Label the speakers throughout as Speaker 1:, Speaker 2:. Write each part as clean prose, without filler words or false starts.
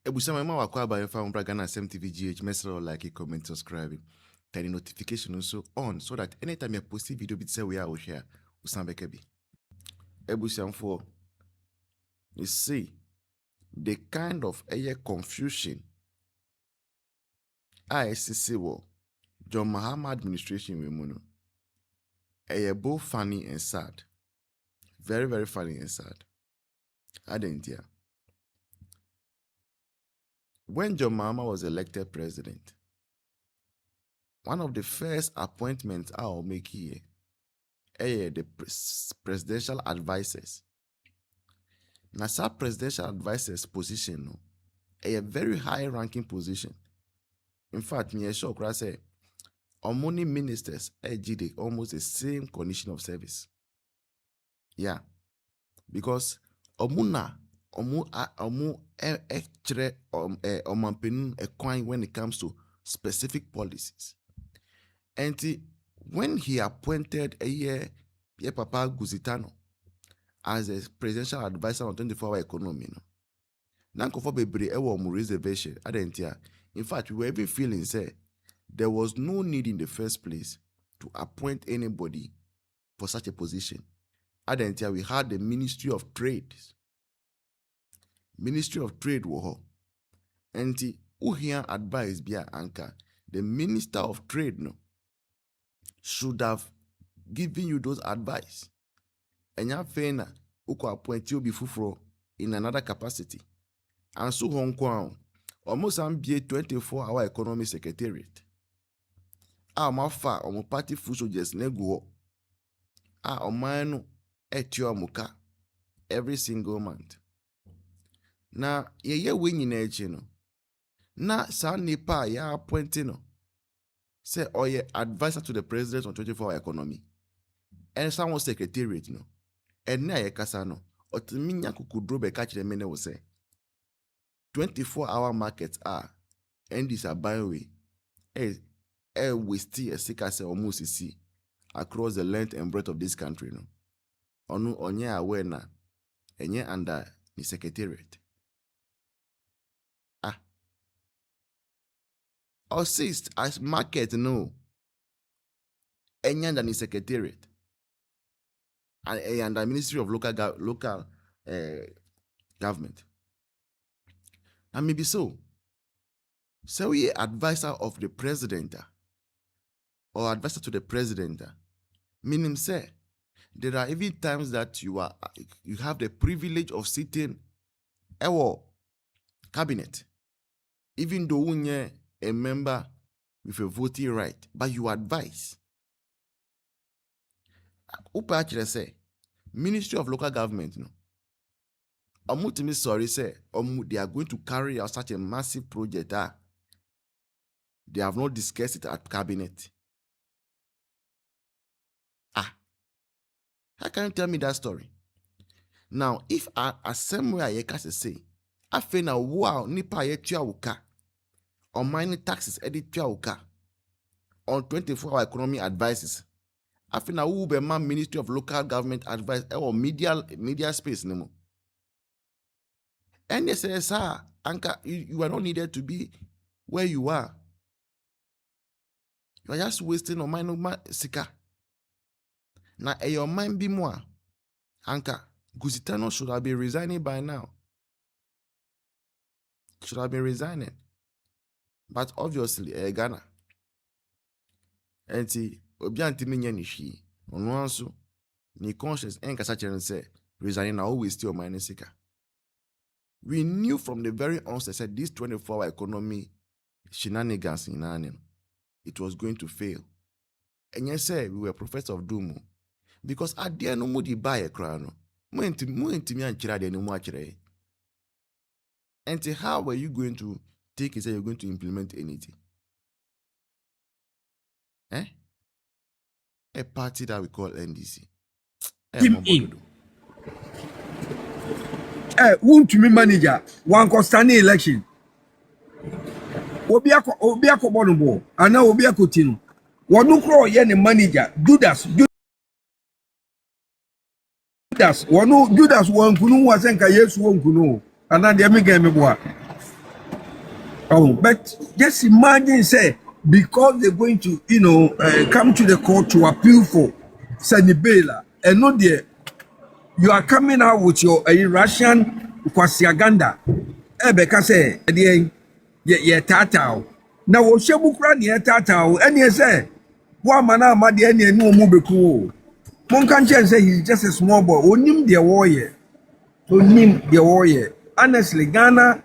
Speaker 1: Ebusama ma wakwa ba fa umbra Ghana SMTVGH mesra like, comment, subscribe. Turn the notification also on so that anytime you post a video bit say we are share usambekebi. Ebusam you see the kind of confusion ISCC wo John Mahama administration we muno. Both funny and sad. Very, very funny and sad. I didn't hear. When John Mahama was elected president, one of the first appointments I'll make here, the presidential advisors. Now, that presidential advisors position, a very high-ranking position. In fact, me sure I say, many ministers did almost the same condition of service. Yeah, because omuna extra when it comes to specific policies. And when he appointed Papa Goosie Tanoh as a presidential advisor on 24-hour economy, reservation. In fact, we were even feeling say there was no need in the first place to appoint anybody for such a position. We had the Ministry of Trade. Ministry of Trade and who here advised Bia Anka, the Minister of Trade should have given you those advice. And ya fena uko appoint you before in another capacity. And so Hong Kong almost be 24-hour economy secretariat. Mafa omo party fuso just nego. Omano etio muka every single month. Na ye winning echi no. Na sa nipa ya appointing say oye advisor to the president on 24-hour economy. And someone secretariat no. And na ye kasa no. Otiminya kukudrobe catch the mene will say 24-hour markets are NDC are buying way. We still say almost see across the length and breadth of this country no. Onye aware na enye under the secretariat. Assist as market no enye under the secretariat and under Ministry of Local Government. And maybe so we advisor of the president or advisor to the president, meaning say there are even times that you have the privilege of sitting our cabinet, even though you're a member with a voting right, but you advise. Upa actually say Ministry of Local Government no. Sorry say they are going to carry out such a massive project. They have not discussed it at cabinet. How can you tell me that story? Now, if somewhere I can say, I feel now wow nipa ye tuauka on mining taxes edit tuauka on 24-hour economy advices. I feel now who be man Ministry of Local Government advice or media space no more. And they say, sir, Anka, you are not needed to be where you are. You are just wasting on my sika. Now, your mind be more. Anka, Goosie Tanoh should have been resigning by now. Should have been resigning. But obviously, Ghana. And see, Obianti minye ni shi. Onwansu, ni conscious, enka sache say, resigning now always still my sika. We knew from the very onset that this 24-hour economy shenanigans in Anim, it was going to fail. And yes, sir, we were prophets of doom. Because at the end, no moody buy a crown. And how were you going to take it? Say you're going to implement anything? A party that we call NDC.
Speaker 2: Won't me manager one constantly election. Obiako bonobo, and now Obiako Tino. One no crow yen manager, Judas, one no Judas one kunu was enka yes one kunu, and then the amiga me boa. Oh, but just imagine, say, because they're going to, come to the court to appeal for Senibela, and not there, you are coming out with your Russian kwasiaganda. Because say, ye tata. Now, what Shabukra near tata, and you say, one man, my dear, no mubeku. Monkanchen say he's just a small boy. Onim the warrior. Onim the warrior. Honestly, Ghana,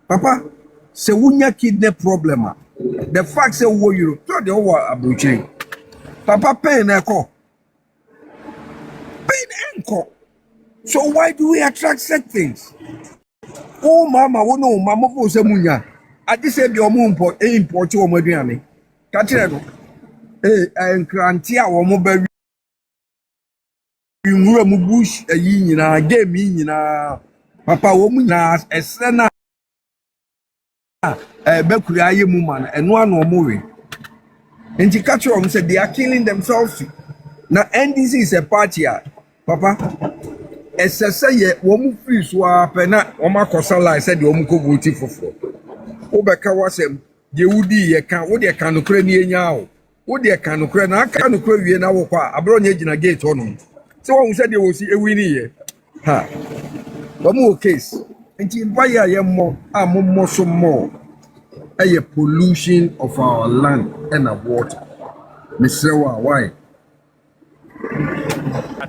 Speaker 2: Papa, say wunya kidney problem. The fact say wo Europe, to the over abuchi. Papa pain enko. Pain enko. So why do we attract such things? Oh mama, wo no mama for say munya. Adi say bi omo import o mo aduane. Ka kire no. Enkrantia wo mo ba nwura mu bush ayi nyina game nyina. Papa wo mu nyina esre na Bekuri aye mu man eno ano mo we. Nti catch them say they are killing themselves. Now NDC is a party. Papa, SSA ye womu free so apena oma kosala said the womu ko vote for. Obeka wasem de wudi ye kan wo de kan no kra ni enya o. Wo de kan no kra na aka no kra wie na wo kwa abro nya gina gate hono. So wo said they wo si ewi ni ye. Ha. Womu case. Nti mpa ye mo amommo so mo. A pollution of our land and our water. Mr. Why?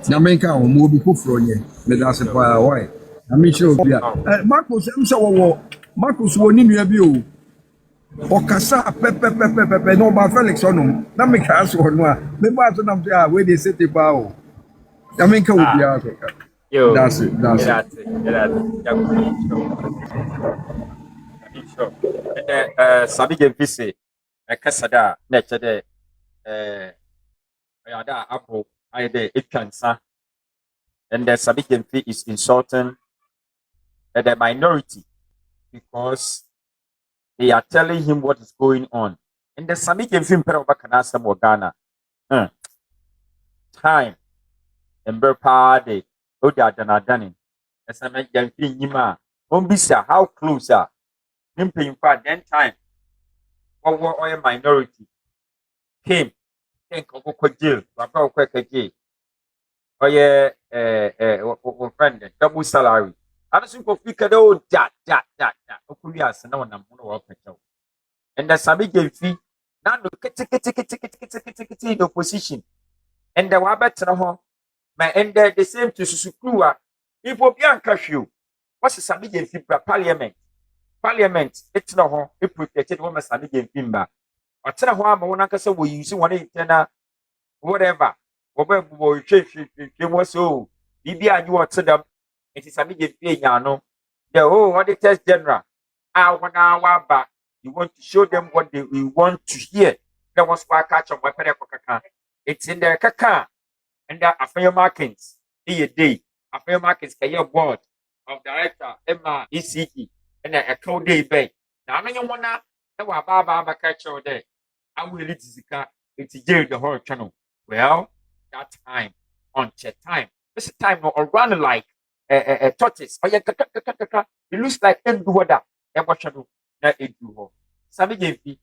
Speaker 2: Namenka or more before from ye. That's why. I mean, sure. Marcus, I'm so Marcus won in your view. Or Cassa, Pepe, no, by Felix on them. Namika ask one. Maybe I don't know where they set the bow. Namenka will be Africa. That's it.
Speaker 3: Sabi Visi, a Cassada, nature Ayada Apple, I it can and the Sabi is insulting the minority because they are telling him what is going on. And the Sabi Gemfi Perobacanasa Morgana time and Burpade, Oda Danadani, as I make Gemfi Yima, Umbisa, how close are in fact, then time, or a minority came, jail, friend, double salary. I don't think of Picado, that, and the Sami gave fee, now the in opposition, and the Wabat my end the same to Susukua, if Obianca you, what's the Sami gave fee parliament? Parliament, it's no home, it protected women and again Pimba. Or tell her one uncle will use one whatever. Whatever was so. Bibia, you are to them. It is a medium piano. The whole auditors general. One hour back. You want to show them what they want to hear. There was why catch on weapon. It's in their caca. And there are fair markings. Day. A fair markings, your board of director, Emma, ECE. And a cold day bay. Now, I don't want to Baba catch all day. I will lead it's jail the whole channel. Well, that time, on chat time. This time, or run like a tortoise. Or it looks like end water. And what shall do? Not it do. Sammy gave me,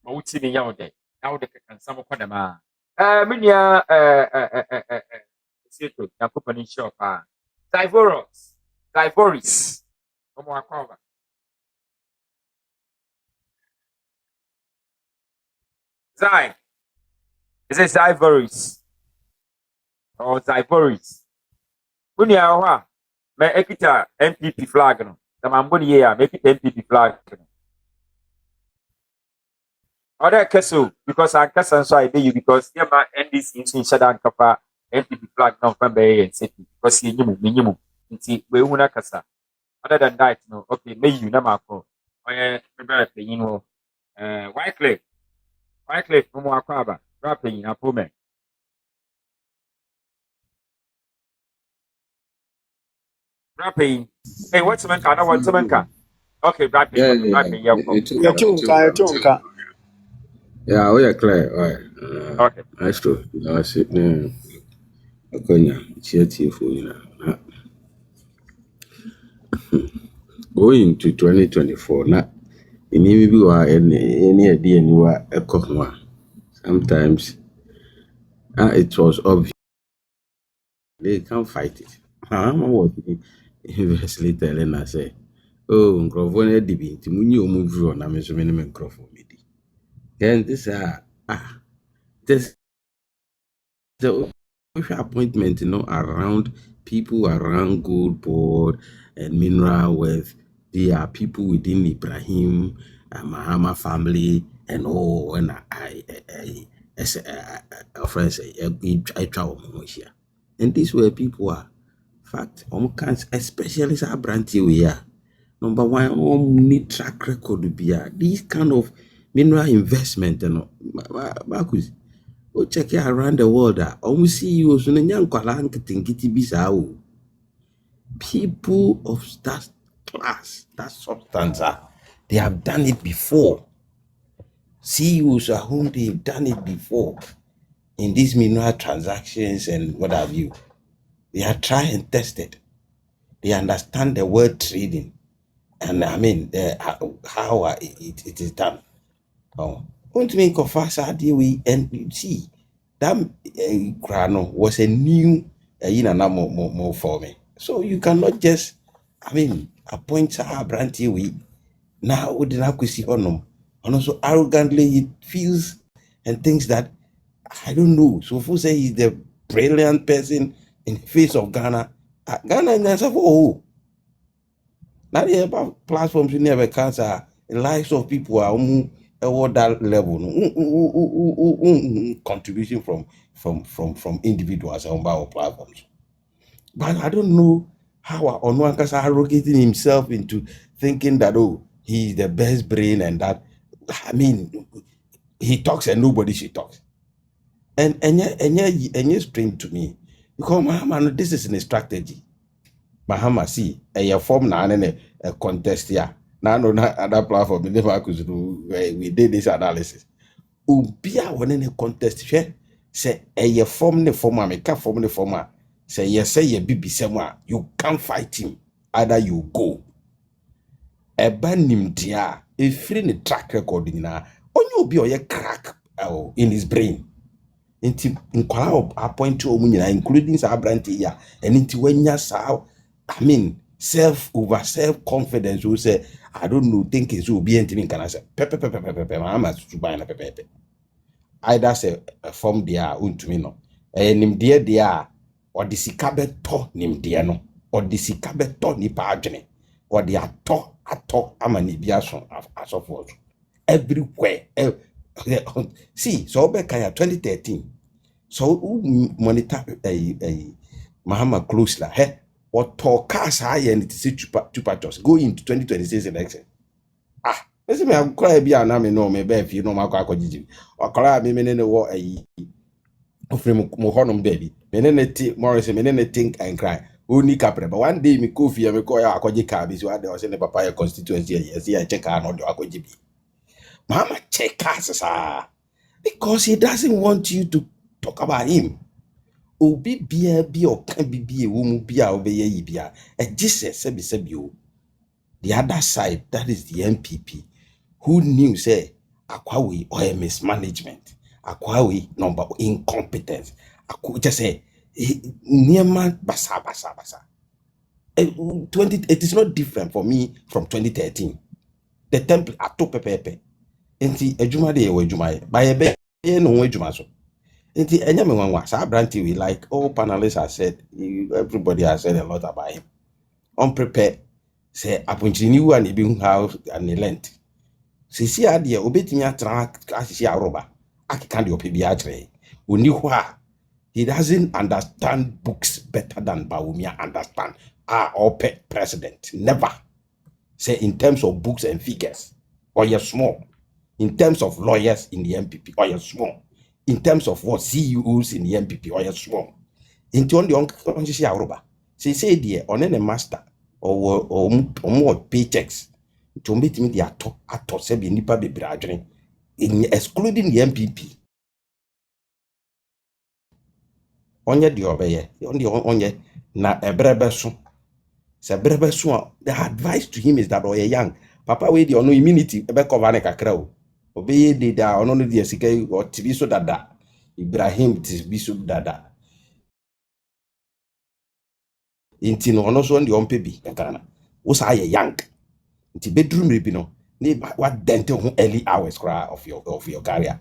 Speaker 3: but what's in the yard day? Now they can some of them. Minia, the company shop. Divorce. No more cover. Zai. Is it Zivories? Or Zivories? When you are my Ekita MPP flag. The Mambuni here, make it MPP flag. Other castle, because I can't answer you because here my NDC in Shadan Kappa MPP flag now from Bay and City because you minimum. See, we won't casa. Other than that, no, okay, may you never go. I am Wycliffe, no more crab, rapping a woman. Rapping. Hey, what's the man? I know what's the man. Okay, rapping.
Speaker 4: Yeah, we are clear. Right.
Speaker 3: Okay.
Speaker 4: That's true. That's it. Okay, cheer for you. going to 2024 na maybe any idea anywhere sometimes it was obvious they can't fight it. I'm working university telling us say, oh, microphone dibi nti munyi omu na me so me microphone medi. Then this this the appointment, around people around gold board and mineral wealth. They are people within Ibrahim and Mahama family and all. And I travel here. And these were people are fact especially Sabranti we are. Number one, need track record to be these kind of mineral investment, Marcus. Go check it around the world. Almost CEOs people of that class, that substance, they have done it before. CEOs at home, they've done it before in these mineral transactions and what have you. They are tried and tested. They understand the word trading and how it is done. Won't make of us and you see that Grano was a new more for me. So you cannot just appoint Sahar Branty now with the Nakusi Honum. And also arrogantly he feels and thinks that I don't know. So who say he's the brilliant person in the face of Ghana? Ghana and yourself, now the platforms you never cancer the lives of people are at that level. Contribution from individuals on our platforms. But I don't know how Onwankas arrogating himself into thinking that he's the best brain and that he talks and nobody should talk. And yet strange to me because Mahama, this is a strategy. Mahama see a form now and a contest here. Now no other platform we did this analysis. Ubia one in a contest here say a form the former make form the former say yes say ye bibi somewhere you can't fight him either you go. A banim dia a free the track recording now only be or crack in his brain. Inti nkwala appoint to omunyina including Sabranti here and inti wenya sao self confidence who say I don't know thinking so be anything can I say pepe mama to buy na pepe either say form dia untumi no nim dia or the sika beto nim dia no or the sika beto ni pa adwene or the ato amani bia so asofo everywhere. See, so Bekaya 2013. So monitor Mahama close la or talk cars high and it is two patches go into 2026 election. Listen me I'm cry be an army no me be if you know my kwakojiji or cry me menene wo ofrem mo honum baby menene Morris menene think and cry only capre but one day me coffee me call akoji car bi so ade o say ne papa your constituency yes ya check car no do akoji bi Mama check cars because he doesn't want you to talk about him. Obi bia bi o kan bibi ewo mu bia obeye yi bia Jesus sebi o. The other side, that is the MPP, who knew say Akwawi or mismanagement, Akwawi number incompetence. Just say Niema basa. it is not different for me from 2013. The temple ato pepepe. Enti ejuma de ewe ejuma ba ye be no ejuma so. Enti enya me wanwa Sabranti we like all panelists have said, everybody has said a lot about him. Unprepared. Say apunchini wu ani bi how an lent. Sisi ade obetimi atra asisi aroba akika de opebi atre. Oni ho a he doesn't understand books better than Bawumia understand. Or president never say in terms of books and figures or you're small. In terms of lawyers in the MPP or you're small. In terms of what CEOs in the MPP or you're small. In turn the only aroba. Say dear on any master or more paychecks to meet me the ato sebi nipa bebre adwene excluding the MPP. Onye di obeye onye na ebrebe so So the advice to him is that oh young papa we the no immunity ebe cover ne kakra o obeye de da ono no de sika o tibi so dada Ibrahim tibi so dada inti no ono so ndi ompe bi kakana wo sa ye young inti bedroom rebi no ne what dente ho early hours of your career.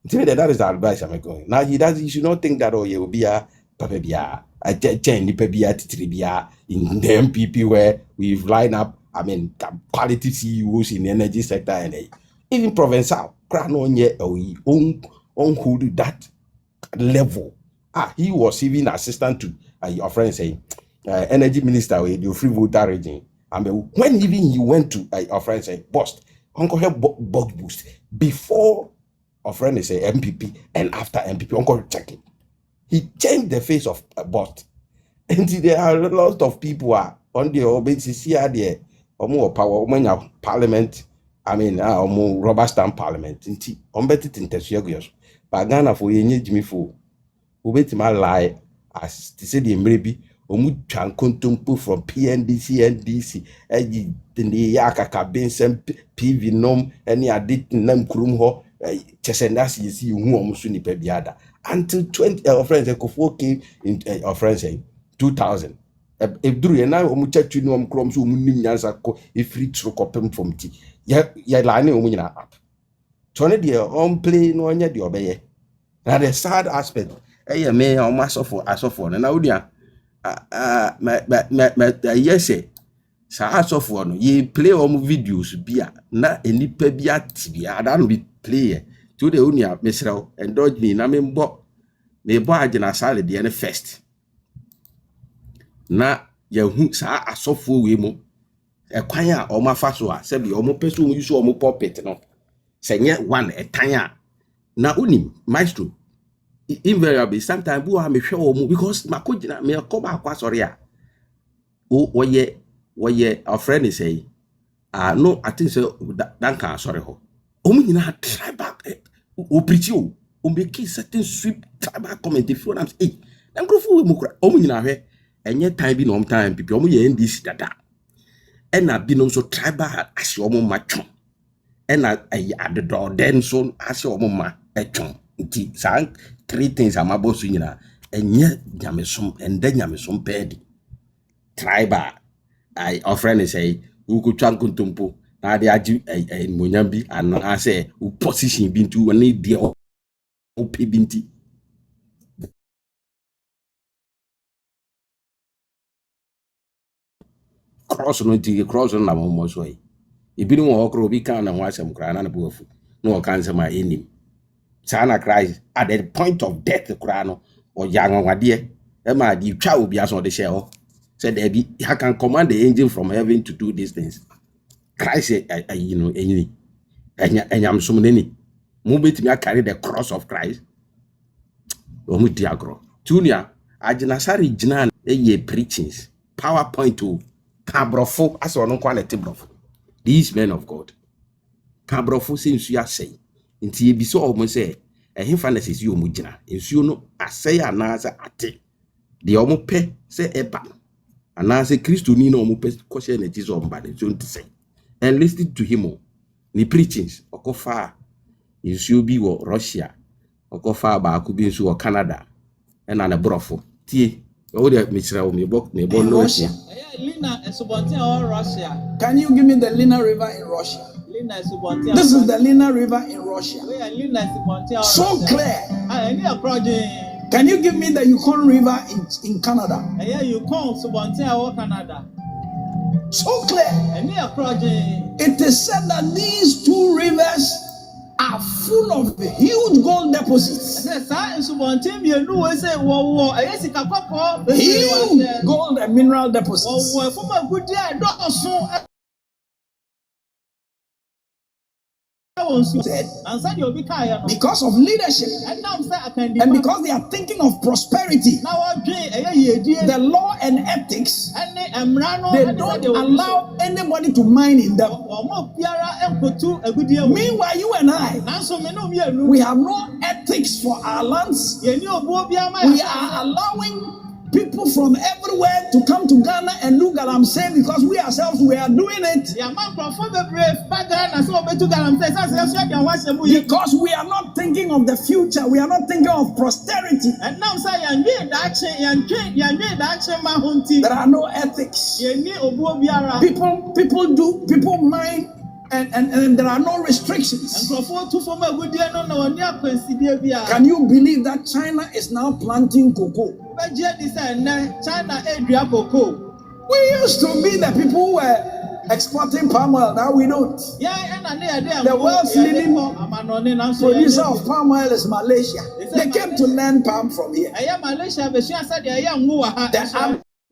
Speaker 4: That is the advice I'm going. Now you should not think that oh you will be a papa bia a change bia titribia in the MPP where we've lined up. I mean quality CEOs in the energy sector and even provincial. Crown on ye own hold that level. He was even assistant to your friend saying energy minister with your free voter regime. I mean when even he went to your friend saying boss uncle help bug boost before. Our friend is a MPP and after MPP, Uncle checking. He changed the face of a bot. And there are a lot of people are on the OBCC there, or more power, when your parliament, I mean, or more rubber stamp parliament. On better in Tessiogos. But Ghana for ye need me for who bet my lie as to say the maybe. Omu chan kontumpu from PNDC, NDC, the Yakaka Benson, PV nom, any addict nam krum ho. Chesendas you see who almost ni pebiada until 20 our friends came in our friends 2000 if drew na omucha tu no krom so munim nyansa ko free tro kopem from ti ya la na omunyina app tone de on play no nya de obeye na the sad aspect me o asofo na odua yes sa asofo no ye play videos bia na enipa bia tibia da no bi play to the unia mesrel indulge me na me bo agina sale de ne first na yahu sa asofo we mu ekwan a o mafa so a se bi o mo peso mo use o mo pulpit no se nye one etan a na unim maestro invariably sometimes bu ha me hwe o mo because makogina me ko ba kwa sori a woye our friend is say no I think so that can sorry ho nyina tribal o preach o make certain sweep tribal comment if you am say dem grofo we mukura nyina hwe enye time bi no time pipi ye NDC dada ena bi no so tribal ase matwon ena adedo den so ase ma etwon nti san three things amabo so nyina enye nyamesom enda nyamesom pedi tribal our friend is say who could try kuntumpo na de agi monyambi ana say position bintu woni de o binti cross no ti cross na mo so yi ebinu wo okro bi kan na ho asem kra na bo afu no o kan sema enim sana Christ at the point of death kra no o ya nwanwade e ma di twa obi aso de share ho said he can command the angel from heaven to do these things. Christ enyam sum neni mo betimi carry the cross of Christ o mu diagro tunia agina sari gina eye preachings PowerPoint to kabrofo aso no kwa net brofo these men of God kabrofo se nsu asey nti e bi so o mo say ehimfa na sesi o mu gina nsu no asey anasa ate de o mo pe se eba anase Christo ni no mo pe ko share na Jesus o mbade so nti say and listen to him ni preachings okofa nsu bi wo Russia okofa ba ko bi nsu wo Canada na na brofo tie o de mechira o me bo no
Speaker 5: Russia. Lina Esubonte or Russia. Can you give me the Lina River in Russia? Lina Esubonte. This is the Lina River in Russia. Lina Esubonte. So clear. Can you give me the Yukon River in Canada? Yeah, Yukon Subonte or Canada. So clear. It is said that these two rivers are full of huge gold deposits. Huge gold and mineral deposits. Because of leadership and because they are thinking of prosperity, the law and ethics, they don't allow anybody to mine in them. Meanwhile, you and I, we have no ethics for our lands. We are allowing people from everywhere to come to Ghana and do galamsey because we ourselves we are doing it. Because we are not thinking of the future, we are not thinking of posterity. There are no ethics. People mind and there are no restrictions. Can you believe that China is now planting cocoa? We used to be the people who were exporting palm oil. Now we don't. The world's leading producer of palm oil is Malaysia. They came to learn palm from here. The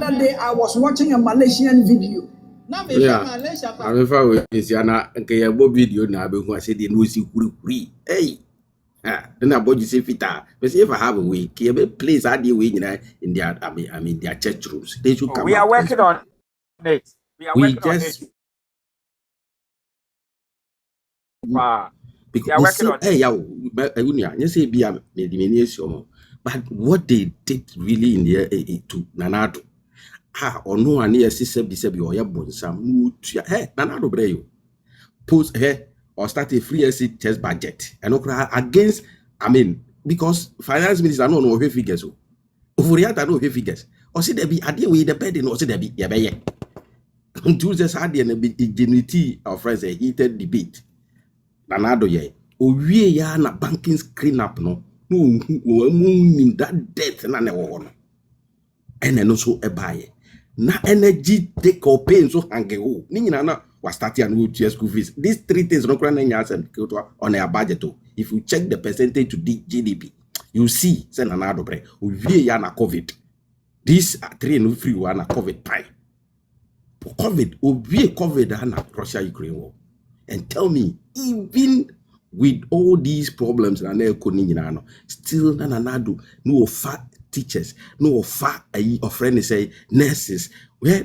Speaker 5: other day I was watching a Malaysian video.
Speaker 4: Yeah, I remember is yana nke ya bo video na be hu ase de no si kurikuri. Hey. Then I bought you say fita. But if I have a way, can you place idea way in their I mean their church rooms. They should come.
Speaker 3: We are working on it.
Speaker 4: We just because hey you say be but what they did really in the to Nanado. Or no one near sister be or ya bonsam hey Nanado breyo. Post here or start a free SC test budget and against I mean because finance minister no know figures over here no figures or see there be idea with the bed or see there be Tuesdays had the ingenuity of friends a heated debate Nanado ye o wie ya na banking screen up no mean that debt na ne wo no and no so e buy na energy take or pain so hange ho ni nyina na was starting and with school fees. These three things on a budget. If you check the percentage to GDP, you see send another break. We na COVID. These three no free one COVID time. COVID, we COVID and Russia-Ukraine war. And tell me, even with all these problems still no fat teachers, no fat friend say nurses. Where